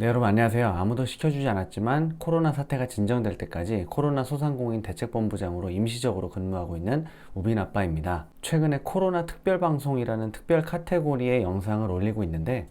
네, 여러분 안녕하세요. 아무도 시켜주지 않았지만 코로나 사태가 진정될 때까지 코로나 소상공인 대책본부장으로 임시적으로 근무하고 있는 우빈 아빠입니다. 최근에 코로나 특별방송이라는 특별 카테고리의 영상을 올리고 있는데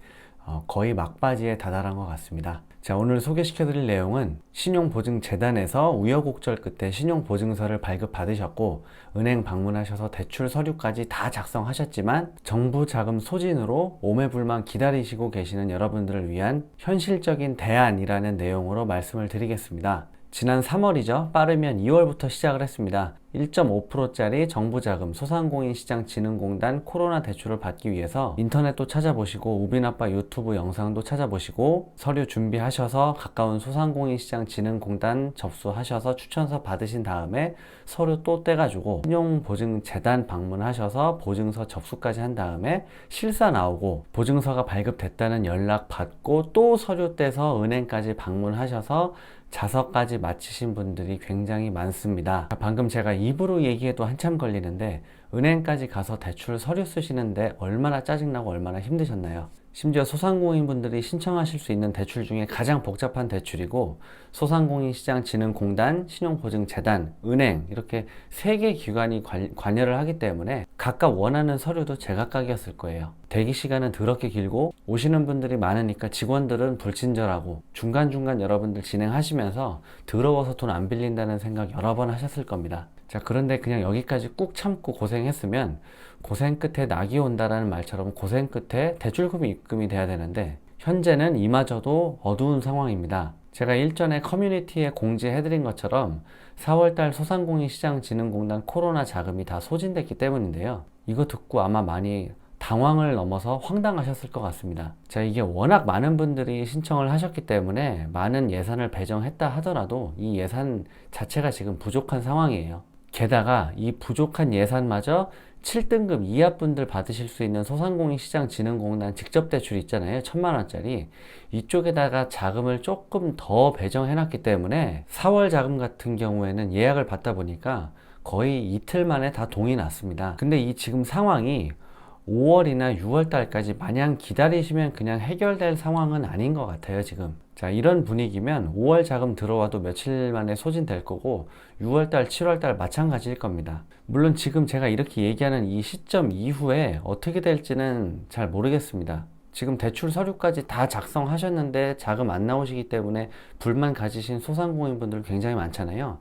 거의 막바지에 다다른 것 같습니다. 자, 오늘 소개시켜드릴 내용은 신용보증재단에서 우여곡절 끝에 신용보증서를 발급받으셨고 은행 방문하셔서 대출 서류까지 다 작성하셨지만 정부 자금 소진으로 오매불망 기다리시고 계시는 여러분들을 위한 현실적인 대안이라는 내용으로 말씀을 드리겠습니다. 지난 3월이죠. 빠르면 2월부터 시작을 했습니다. 1.5%짜리 정부자금 소상공인시장진흥공단 코로나 대출을 받기 위해서 인터넷도 찾아보시고 우빈아빠 유튜브 영상도 찾아보시고 서류 준비하셔서 가까운 소상공인시장진흥공단 접수하셔서 추천서 받으신 다음에 서류 또 떼가지고 신용보증재단 방문하셔서 보증서 접수까지 한 다음에 실사 나오고 보증서가 발급됐다는 연락 받고 또 서류 떼서 은행까지 방문하셔서 자서까지 마치신 분들이 굉장히 많습니다. 방금 제가 입으로 얘기해도 한참 걸리는데 은행까지 가서 대출 서류 쓰시는데 얼마나 짜증나고 얼마나 힘드셨나요? 심지어 소상공인 분들이 신청하실 수 있는 대출 중에 가장 복잡한 대출이고 소상공인시장진흥공단, 신용보증재단, 은행 이렇게 3개 기관이 관여를 하기 때문에 각각 원하는 서류도 제각각이었을 거예요. 대기 시간은 더럽게 길고 오시는 분들이 많으니까 직원들은 불친절하고 중간중간 여러분들 진행하시면서 더러워서 돈 안 빌린다는 생각 여러 번 하셨을 겁니다. 자, 그런데 그냥 여기까지 꾹 참고 고생했으면 고생 끝에 낙이 온다라는 말처럼 고생 끝에 대출금이 입금이 돼야 되는데 현재는 이마저도 어두운 상황입니다. 제가 일전에 커뮤니티에 공지해드린 것처럼 4월달 소상공인시장진흥공단 코로나 자금이 다 소진됐기 때문인데요. 이거 듣고 아마 많이 당황을 넘어서 황당하셨을 것 같습니다. 자, 이게 워낙 많은 분들이 신청을 하셨기 때문에 많은 예산을 배정했다 하더라도 이 예산 자체가 지금 부족한 상황이에요. 게다가 이 부족한 예산마저 7등급 이하 분들 받으실 수 있는 소상공인시장진흥공단 직접대출 있잖아요. 1,000만원짜리. 이쪽에다가 자금을 조금 더 배정해놨기 때문에 4월 자금 같은 경우에는 예약을 받다 보니까 거의 이틀 만에 다 동이 났습니다. 근데 이 지금 상황이 5월이나 6월 달까지 마냥 기다리시면 그냥 해결될 상황은 아닌 것 같아요, 지금. 자, 이런 분위기면 5월 자금 들어와도 며칠 만에 소진될 거고 6월 달, 7월 달 마찬가지일 겁니다. 물론 지금 제가 이렇게 얘기하는 이 시점 이후에 어떻게 될지는 잘 모르겠습니다. 지금 대출 서류까지 다 작성하셨는데 자금 안 나오시기 때문에 불만 가지신 소상공인 분들 굉장히 많잖아요.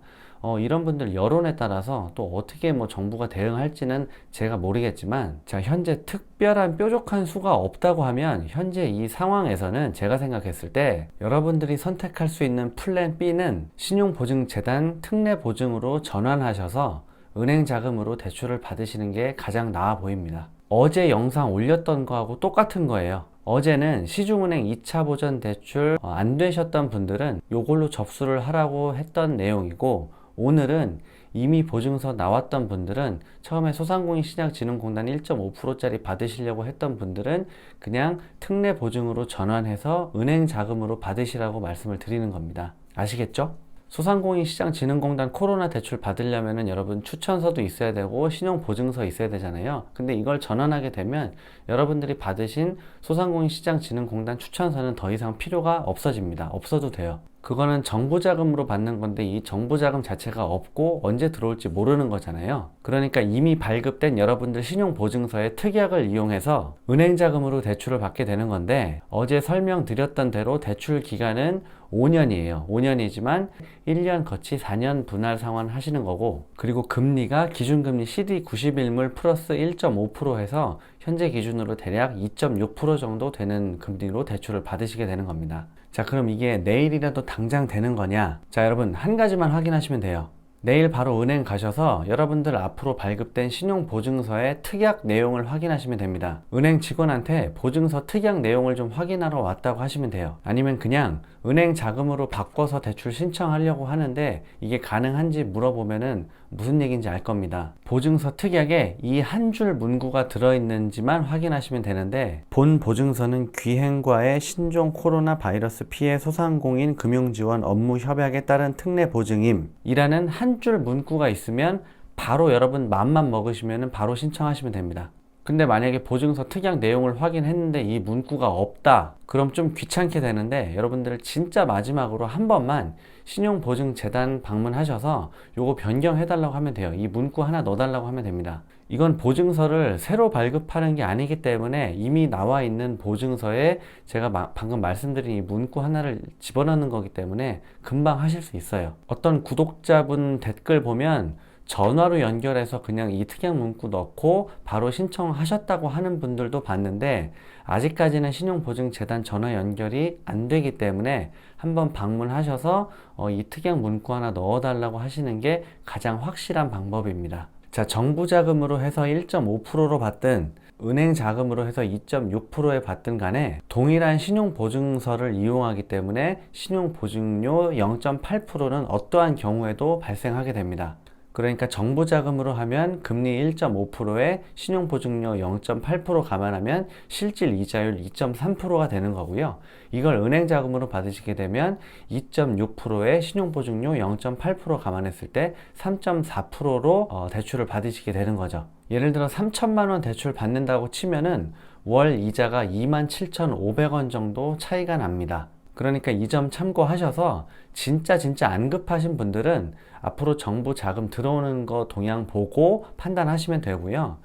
이런 분들 여론에 따라서 또 어떻게 정부가 대응할지는 제가 모르겠지만, 자, 현재 특별한 뾰족한 수가 없다고 하면 현재 이 상황에서는 제가 생각했을 때 여러분들이 선택할 수 있는 플랜 B는 신용보증재단 특례보증으로 전환하셔서 은행 자금으로 대출을 받으시는 게 가장 나아 보입니다. 어제 영상 올렸던 거하고 똑같은 거예요. 어제는 시중은행 2차 보전 대출 안 되셨던 분들은 이걸로 접수를 하라고 했던 내용이고, 오늘은 이미 보증서 나왔던 분들은 처음에 소상공인시장진흥공단 1.5%짜리 받으시려고 했던 분들은 그냥 특례보증으로 전환해서 은행 자금으로 받으시라고 말씀을 드리는 겁니다. 아시겠죠? 소상공인시장진흥공단 코로나 대출 받으려면은 여러분 추천서도 있어야 되고 신용보증서 있어야 되잖아요. 근데 이걸 전환하게 되면 여러분들이 받으신 소상공인시장진흥공단 추천서는 더 이상 필요가 없어집니다. 없어도 돼요. 그거는 정부 자금으로 받는 건데 이 정부 자금 자체가 없고 언제 들어올지 모르는 거잖아요. 그러니까 이미 발급된 여러분들 신용보증서의 특약을 이용해서 은행 자금으로 대출을 받게 되는 건데, 어제 설명드렸던 대로 대출 기간은 5년이에요. 5년이지만 1년 거치 4년 분할 상환 하시는 거고, 그리고 금리가 기준금리 CD 91물 플러스 1.5% 해서 현재 기준으로 대략 2.6% 정도 되는 금리로 대출을 받으시게 되는 겁니다. 자, 그럼 이게 내일이라도 당장 되는 거냐? 자, 여러분 한 가지만 확인하시면 돼요. 내일 바로 은행 가셔서 여러분들 앞으로 발급된 신용보증서의 특약 내용을 확인하시면 됩니다. 은행 직원한테 보증서 특약 내용을 좀 확인하러 왔다고 하시면 돼요. 아니면 그냥 은행 자금으로 바꿔서 대출 신청하려고 하는데 이게 가능한지 물어보면은 무슨 얘기인지 알 겁니다. 보증서 특약에 이 한 줄 문구가 들어있는지만 확인하시면 되는데, 본 보증서는 귀행과의 신종 코로나 바이러스 피해 소상공인 금융지원 업무 협약에 따른 특례 보증임 이라는 한 줄 문구가 있으면 바로 여러분 맘만 먹으시면 바로 신청하시면 됩니다. 근데 만약에 보증서 특약 내용을 확인했는데 이 문구가 없다, 그럼 좀 귀찮게 되는데, 여러분들 진짜 마지막으로 한 번만 신용보증재단 방문하셔서 요거 변경해달라고 하면 돼요. 이 문구 하나 넣어달라고 하면 됩니다. 이건 보증서를 새로 발급하는 게 아니기 때문에 이미 나와 있는 보증서에 제가 방금 말씀드린 이 문구 하나를 집어넣는 거기 때문에 금방 하실 수 있어요. 어떤 구독자분 댓글 보면 전화로 연결해서 그냥 이 특약 문구 넣고 바로 신청하셨다고 하는 분들도 봤는데, 아직까지는 신용보증재단 전화 연결이 안 되기 때문에 한번 방문하셔서 이 특약 문구 하나 넣어달라고 하시는 게 가장 확실한 방법입니다. 자, 정부 자금으로 해서 1.5%로 받든 은행 자금으로 해서 2.6%에 받든 간에 동일한 신용보증서를 이용하기 때문에 신용보증료 0.8%는 어떠한 경우에도 발생하게 됩니다. 그러니까 정부 자금으로 하면 금리 1.5%에 신용보증료 0.8% 감안하면 실질 이자율 2.3%가 되는 거고요. 이걸 은행 자금으로 받으시게 되면 2.6%에 신용보증료 0.8% 감안했을 때 3.4%로 대출을 받으시게 되는 거죠. 예를 들어 3천만 원 대출 받는다고 치면은 월 이자가 27,500원 정도 차이가 납니다. 그러니까 이 점 참고하셔서 진짜 안 급하신 분들은 앞으로 정부 자금 들어오는 거 동향 보고 판단하시면 되고요.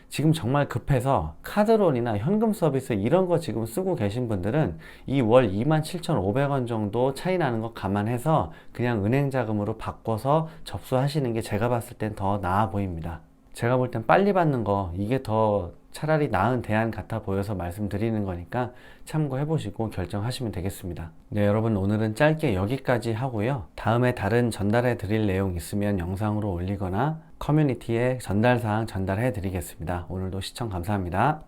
지금 정말 급해서 카드론이나 현금 서비스 이런 거 지금 쓰고 계신 분들은 이 월 27,500원 정도 차이 나는 거 감안해서 그냥 은행 자금으로 바꿔서 접수하시는 게 제가 봤을 땐 더 나아 보입니다. 제가 볼 땐 빨리 받는 거, 이게 더 차라리 나은 대안 같아 보여서 말씀드리는 거니까 참고해 보시고 결정하시면 되겠습니다. 네, 여러분, 오늘은 짧게 여기까지 하고요. 다음에 다른 전달해 드릴 내용 있으면 영상으로 올리거나 커뮤니티에 전달사항 전달해 드리겠습니다. 오늘도 시청 감사합니다.